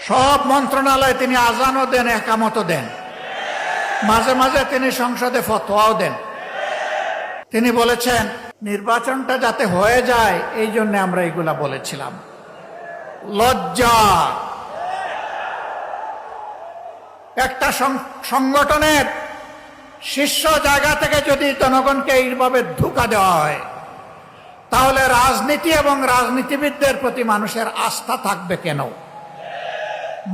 সব মন্ত্রণালয়ে তিনি আজানও দেন, একামতও দেন, মাঝে মাঝে তিনি সংসদে ফতোয়াও দেন। তিনি বলেছেন নির্বাচনটা যাতে হয়ে যায় এই জন্য আমরা এগুলা বলেছিলাম। লজ্জা! একটা সংগঠনের শীর্ষ জায়গা থেকে যদি জনগণকে এইভাবে ধোঁকা দেওয়া হয়, তাহলে রাজনীতি এবং রাজনীতিবিদদের প্রতি মানুষের আস্থা থাকবে কেন?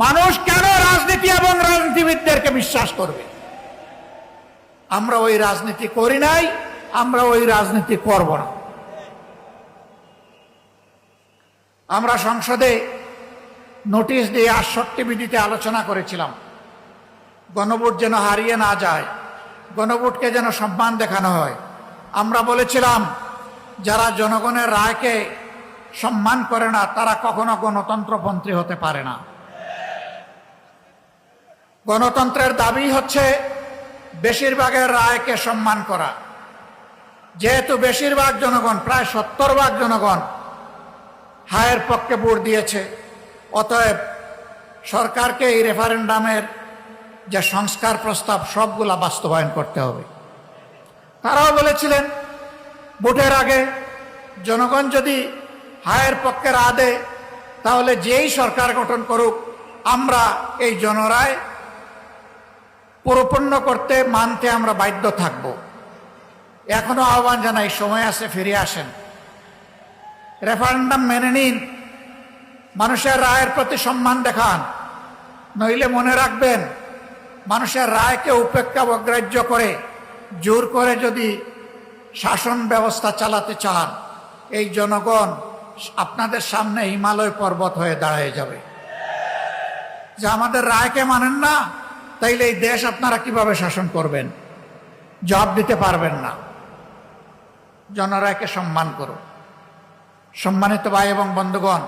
মানুষ কেন রাজনীতি এবং রাজনীতিবিদদেরকে বিশ্বাস করবে? আমরা ওই রাজনীতি করি নাই, আমরা ওই রাজনীতি করব না। আমরা সংসদে নোটিশ দিয়ে ৬৮ বিধিতে আলোচনা করেছিলাম, গণভোট যেন হারিয়ে না যায়, গণভোটকে যেন সম্মান দেখানো হয়। আমরা বলেছিলাম যারা জনগণের রায়কে সম্মান করে না তারা কখনো গণতন্ত্রপন্থী হতে পারে না। গণতন্ত্রের দাবি হচ্ছে বেশিরভাগের রায়কে সম্মান করা। যেহেতু বেশিরভাগ জনগণ, প্রায় ৭০% জনগণ হায়ের পক্ষে ভোট দিয়েছে, অতএব সরকারকে এই রেফারেন্ডামের যে সংস্কার প্রস্তাব সবগুলা বাস্তবায়ন করতে হবে। তারাও বলেছিলেন ভোটের আগে জনগণ যদি হায়ের পক্ষে রায় দেয় তাহলে যেই সরকার গঠন করুক আমরা এই জনরায় পরিপূর্ণ করতে মানতে আমরা বাধ্য থাকব। এখনো আহ্বান জানাই, সময় আছে, ফিরে আসেন, রেফারেন্ডাম মেনে নিন, মানুষের রায়ের প্রতি সম্মান দেখান। নইলে মনে রাখবেন, মানুষের রায়কে উপেক্ষা অগ্রাহ্য করে জোর করে যদি শাসন ব্যবস্থা চালাতে চান, এই জনগণ আপনাদের সামনে হিমালয় পর্বত হয়ে দাঁড়িয়ে যাবে। যে আমাদের রায়কে মানেন না, তাইলে এই দেশ আপনারা কিভাবে শাসন করবেন? জবাব দিতে পারবেন না। জনরায়কে সম্মান করুন। সম্মানিত ভাই এবং বন্ধুগণ,